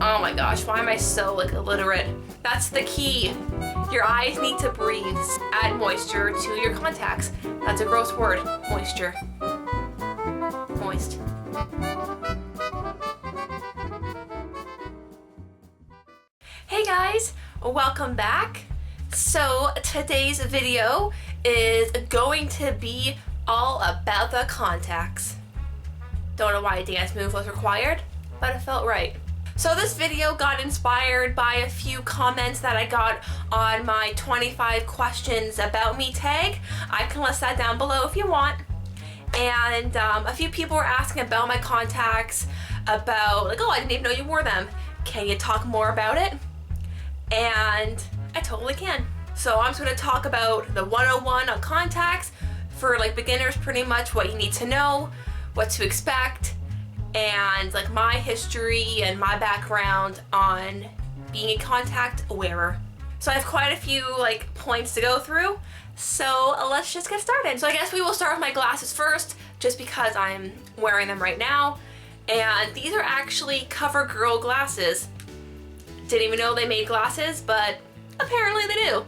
Oh my gosh, why am I so like illiterate? That's the key. Your eyes need to breathe. Add moisture to your contacts. That's a gross word. Moisture. Moist. Hey guys, welcome back. So today's video is going to be all about the contacts. Don't know why a dance move was required, but it felt right. So this video got inspired by a few comments that I got on my 25 questions about me tag. I can list that down below if you want. And a few people were asking about my contacts, about like, oh, I didn't even know you wore them. Can you talk more about it? And I totally can. So I'm just gonna talk about the 101 on contacts for like beginners, pretty much what you need to know, what to expect, and like my history and my background on being a contact wearer. So I have quite a few like points to go through, so let's just get started. So I guess we will start with my glasses first, just because I'm wearing them right now. And these are actually CoverGirl glasses. Didn't even know they made glasses, but apparently they do.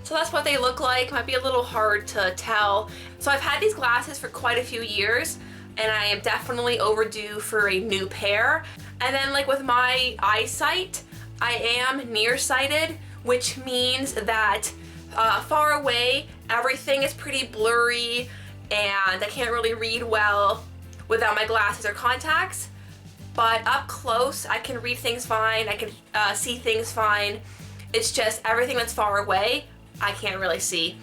So that's what they look like. Might be a little hard to tell. So I've had these glasses for quite a few years, and I am definitely overdue for a new pair. And then like with my eyesight, I am nearsighted, which means that far away, everything is pretty blurry and I can't really read well without my glasses or contacts. But up close, I can read things fine, I can see things fine. It's just everything that's far away, I can't really see.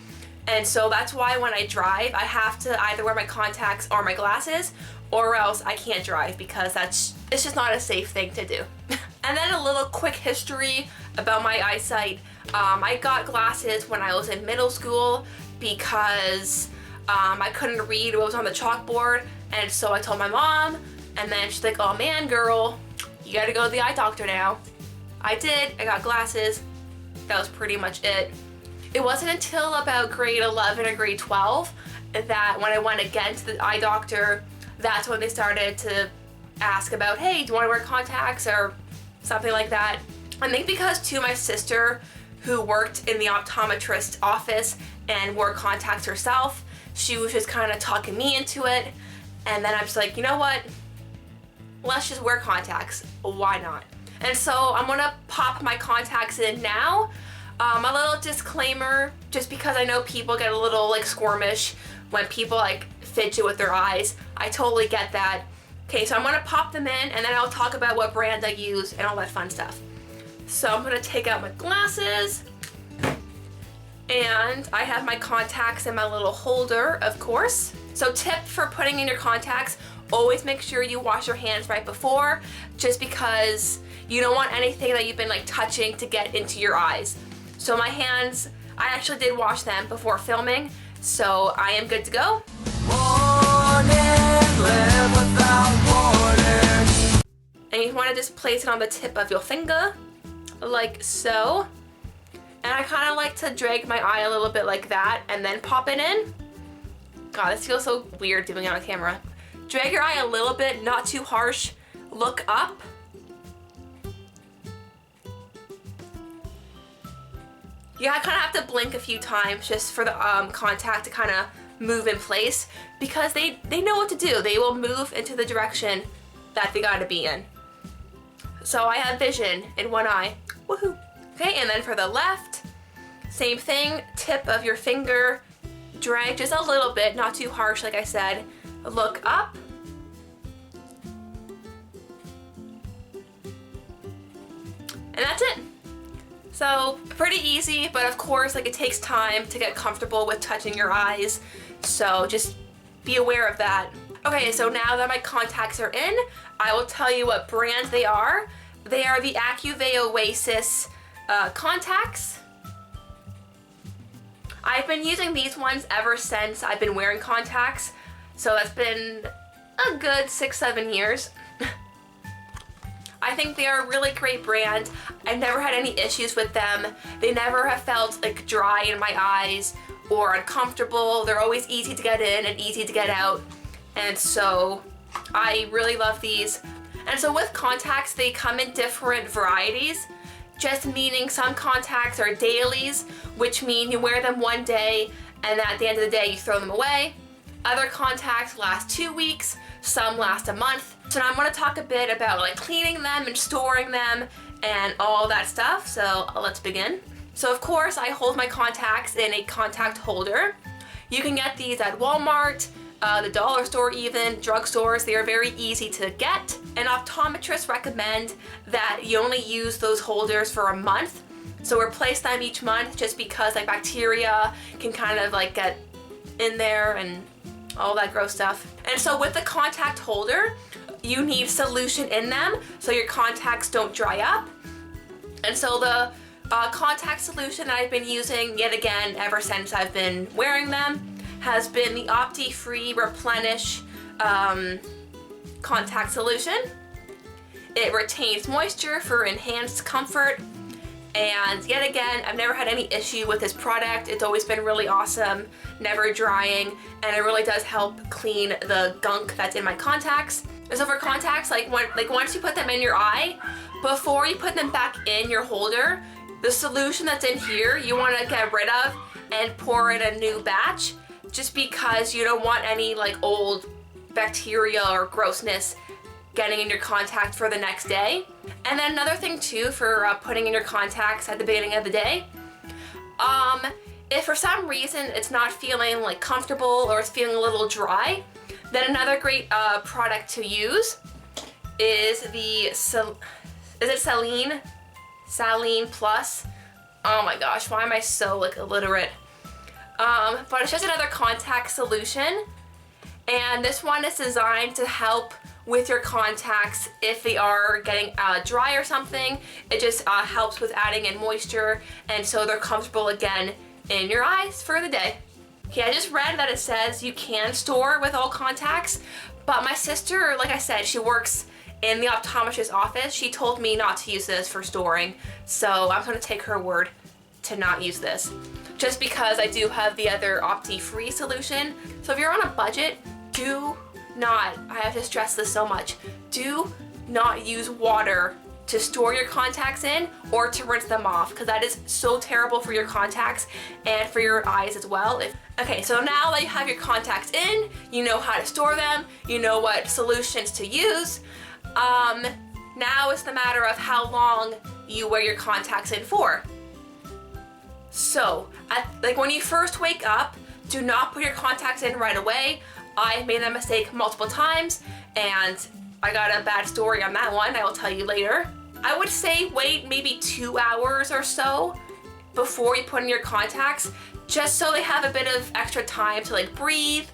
And so that's why when I drive, I have to either wear my contacts or my glasses, or else I can't drive, because it's just not a safe thing to do. And then a little quick history about my eyesight. I got glasses when I was in middle school because I couldn't read what was on the chalkboard, and so I told my mom, and then she's like, oh man girl, you gotta go to the eye doctor now. I did, I got glasses. That was pretty much it. It wasn't until about grade 11 or grade 12 that when I went again to the eye doctor, that's when they started to ask about, hey, do you want to wear contacts or something like that. I think because too, my sister, who worked in the optometrist office and wore contacts herself, she was just kind of talking me into it. And then I'm just like, you know what? Let's just wear contacts. Why not? And so I'm gonna pop my contacts in now. A little disclaimer, just because I know people get a little like squirmish when people like fidget with their eyes. I totally get that. Okay, so I'm gonna pop them in and then I'll talk about what brand I use and all that fun stuff. So I'm gonna take out my glasses, and I have my contacts in my little holder, of course. So tip for putting in your contacts, always make sure you wash your hands right before, just because you don't want anything that you've been like touching to get into your eyes. So my hands, I actually did wash them before filming, so I am good to go. And you want to just place it on the tip of your finger, like so. And I kind of like to drag my eye a little bit like that and then pop it in. God, this feels so weird doing it on camera. Drag your eye a little bit, not too harsh. Look up. Yeah, I kind of have to blink a few times just for the contact to kind of move in place, because they know what to do. They will move into the direction that they gotta be in. So I have vision in one eye. Woohoo! Okay, and then for the left, same thing. Tip of your finger, drag just a little bit, not too harsh like I said. Look up. And that's it. So pretty easy, but of course, like it takes time to get comfortable with touching your eyes. So just be aware of that. Okay, so now that my contacts are in, I will tell you what brand they are. They are the Acuvue Oasis contacts. I've been using these ones ever since I've been wearing contacts. So that's been a good 6-7 years. I think they are a really great brand. I've never had any issues with them. They never have felt like dry in my eyes or uncomfortable. They're always easy to get in and easy to get out. And so I really love these. And And so with contacts, they come in different varieties, just meaning some contacts are dailies, which mean you wear them one day and at the end of the day you throw them away. Other contacts last 2 weeks, some last a month. So now I'm going to talk a bit about like cleaning them and storing them and all that stuff. So let's begin. So of course I hold my contacts in a contact holder. You can get these at Walmart, the dollar store even, drugstores. They are very easy to get. And optometrists recommend that you only use those holders for a month. So replace them each month just because like bacteria can kind of like get in there and all that gross stuff. And so with the contact holder, you need solution in them so your contacts don't dry up. And so the contact solution that I've been using yet again ever since I've been wearing them has been the Opti-Free Replenish contact solution. It retains moisture for enhanced comfort, and yet again I've never had any issue with this product. It's always been really awesome, never drying, and it really does help clean the gunk that's in my contacts. And so for contacts, like once you put them in your eye, before you put them back in your holder, the solution that's in here you want to get rid of and pour in a new batch, just because you don't want any like old bacteria or grossness getting in your contact for the next day. And then another thing too for putting in your contacts at the beginning of the day, if for some reason it's not feeling like comfortable or it's feeling a little dry, then another great product to use is the Saline Plus. Oh my gosh, why am I so like illiterate? But it's just another contact solution, and this one is designed to help with your contacts if they are getting dry or something. It just helps with adding in moisture, and so they're comfortable again in your eyes for the day. Okay, I just read that it says you can store with all contacts, but my sister, like I said, she works in the optometrist's office. She told me not to use this for storing, so I'm going to take her word to not use this, just because I do have the other Opti-Free solution. So if you're on a budget, do not, I have to stress this so much, do not use water to store your contacts in or to rinse them off, because that is so terrible for your contacts and for your eyes as well. Okay, so now that you have your contacts in, you know how to store them, you know what solutions to use. Now it's the matter of how long you wear your contacts in for. So, like when you first wake up, do not put your contacts in right away. I made that mistake multiple times, and I got a bad story on that one. I will tell you later. I would say wait maybe 2 hours or so before you put in your contacts, just so they have a bit of extra time to like breathe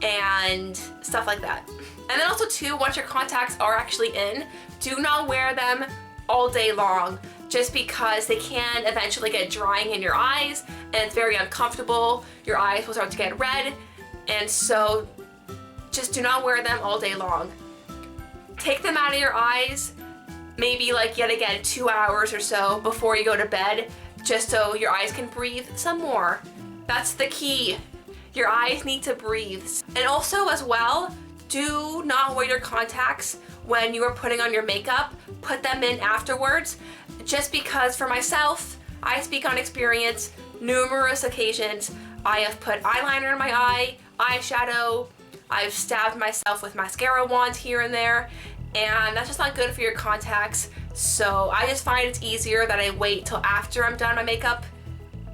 and stuff like that. And then also too, once your contacts are actually in, do not wear them all day long, just because they can eventually get drying in your eyes and it's very uncomfortable. Your eyes will start to get red, and so just do not wear them all day long. Take them out of your eyes maybe like yet again 2 hours or so before you go to bed, just so your eyes can breathe some more. That's the key. Your eyes need to breathe. And also as well, do not wear your contacts when you are putting on your makeup. Put them in afterwards, just because for myself, I speak on experience, numerous occasions, I have put eyeliner in my eye, eyeshadow, I've stabbed myself with mascara wands here and there, and that's just not good for your contacts. So I just find it's easier that I wait till after I'm done my makeup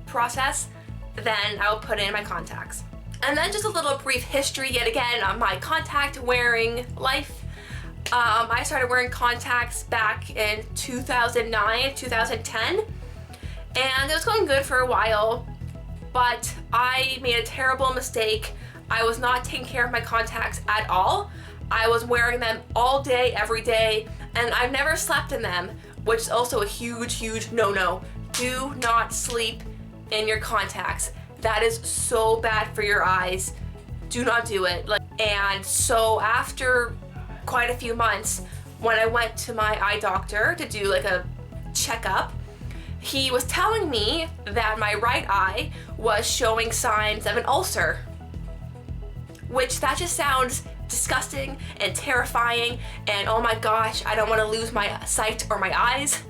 process, then I'll put in my contacts. And then just a little brief history yet again on my contact wearing life. I started wearing contacts back in 2009, 2010, and it was going good for a while, but I made a terrible mistake. I was not taking care of my contacts at all. I was wearing them all day, every day, and I've never slept in them, which is also a huge, huge no-no. Do not sleep in your contacts. That is so bad for your eyes. Do not do it. And so after quite a few months, when I went to my eye doctor to do like a checkup, he was telling me that my right eye was showing signs of an ulcer, which that just sounds disgusting and terrifying, and oh my gosh, I don't want to lose my sight or my eyes.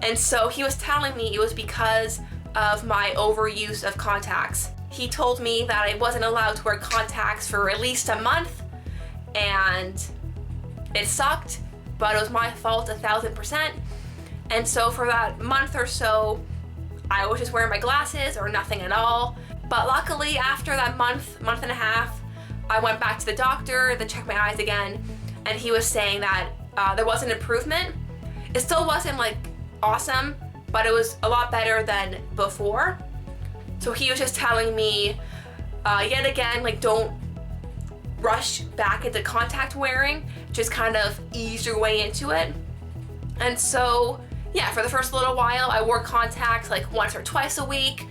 And so he was telling me it was because of my overuse of contacts. He told me that I wasn't allowed to wear contacts for at least a month, and it sucked, but it was my fault 1000%. And so for that month or so, I was just wearing my glasses or nothing at all. But luckily, after that month and a half, I went back to the doctor to check my eyes again, and he was saying that there was an improvement. It still wasn't like awesome, but it was a lot better than before. So he was just telling me yet again, like, don't rush back into contact wearing, just kind of ease your way into it. And so yeah, for the first little while I wore contacts like once or twice a week,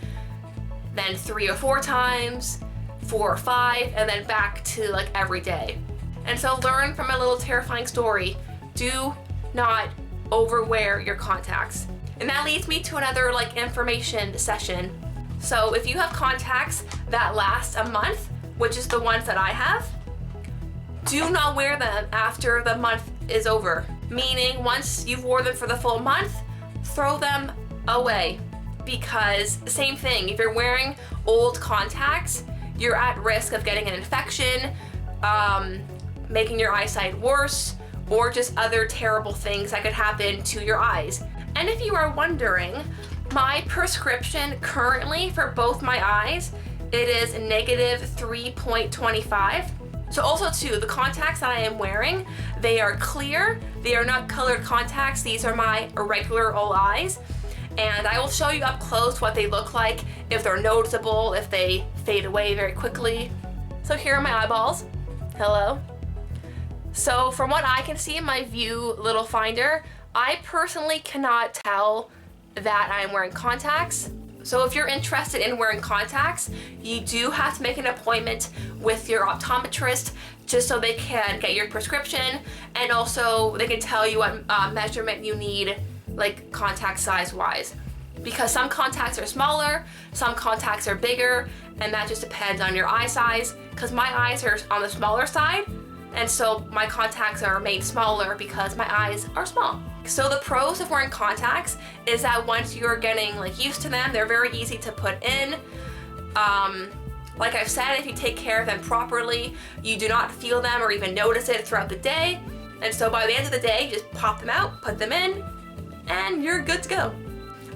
then 3 or 4 times, 4 or 5, and then back to like every day. And so learn from a little terrifying story. Do not overwear your contacts. And that leads me to another like information session. So if you have contacts that last a month, which is the ones that I have, do not wear them after the month is over. Meaning once you've wore them for the full month, throw them away. Because same thing, if you're wearing old contacts, you're at risk of getting an infection, making your eyesight worse, or just other terrible things that could happen to your eyes. And if you are wondering, my prescription currently for both my eyes, it is -3.25. So also too, the contacts that I am wearing, they are clear. They are not colored contacts. These are my regular old eyes. And I will show you up close what they look like, if they're noticeable, if they fade away very quickly. So here are my eyeballs. Hello. So from what I can see in my View little finder, I personally cannot tell that I'm wearing contacts. So if you're interested in wearing contacts, you do have to make an appointment with your optometrist just so they can get your prescription, and also they can tell you what measurement you need, like contact size wise. Because some contacts are smaller, some contacts are bigger, and that just depends on your eye size. Because my eyes are on the smaller side, and so my contacts are made smaller because my eyes are small. So the pros of wearing contacts is that once you're getting like used to them, they're very easy to put in. Like I've said, if you take care of them properly, you do not feel them or even notice it throughout the day. And so by the end of the day, you just pop them out, put them in, and you're good to go.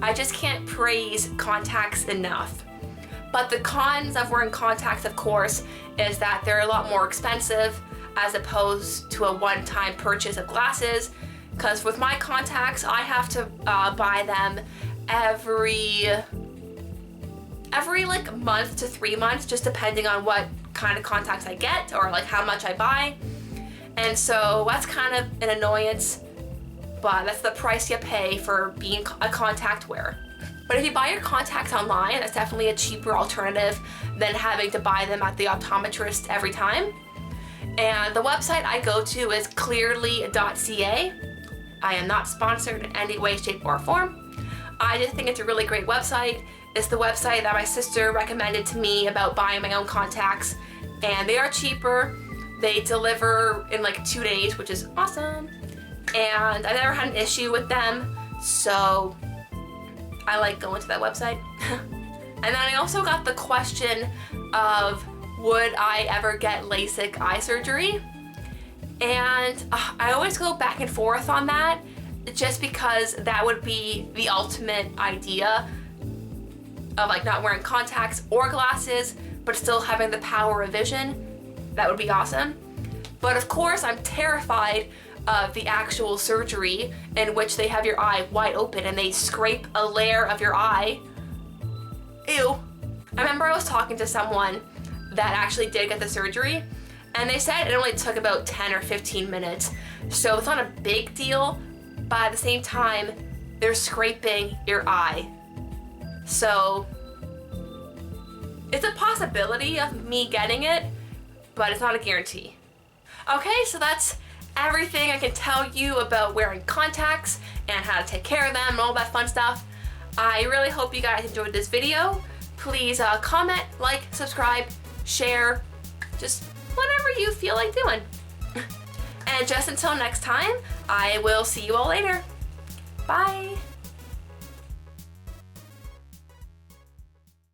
I just can't praise contacts enough. But the cons of wearing contacts, of course, is that they're a lot more expensive as opposed to a one-time purchase of glasses. Because with my contacts, I have to buy them every like month to 3 months, just depending on what kind of contacts I get or like how much I buy. And so that's kind of an annoyance, but that's the price you pay for being a contact wearer. But if you buy your contacts online, that's definitely a cheaper alternative than having to buy them at the optometrist every time. And the website I go to is clearly.ca. I am not sponsored in any way, shape, or form. I just think it's a really great website. It's the website that my sister recommended to me about buying my own contacts, and they are cheaper. They deliver in like 2 days, which is awesome. And I never had an issue with them, so I like going to that website. And then I also got the question of, would I ever get LASIK eye surgery? And I always go back and forth on that, just because that would be the ultimate idea of like not wearing contacts or glasses, but still having the power of vision. That would be awesome. But of course, I'm terrified of the actual surgery in which they have your eye wide open and they scrape a layer of your eye. Ew. I remember I was talking to someone that actually did get the surgery, and they said it only took about 10 or 15 minutes. So it's not a big deal, but at the same time, they're scraping your eye. So it's a possibility of me getting it, but it's not a guarantee. Okay, so that's everything I can tell you about wearing contacts and how to take care of them and all that fun stuff. I really hope you guys enjoyed this video. Please comment, like, subscribe, share, just whatever you feel like doing. And just until next time, I will see you all later. Bye.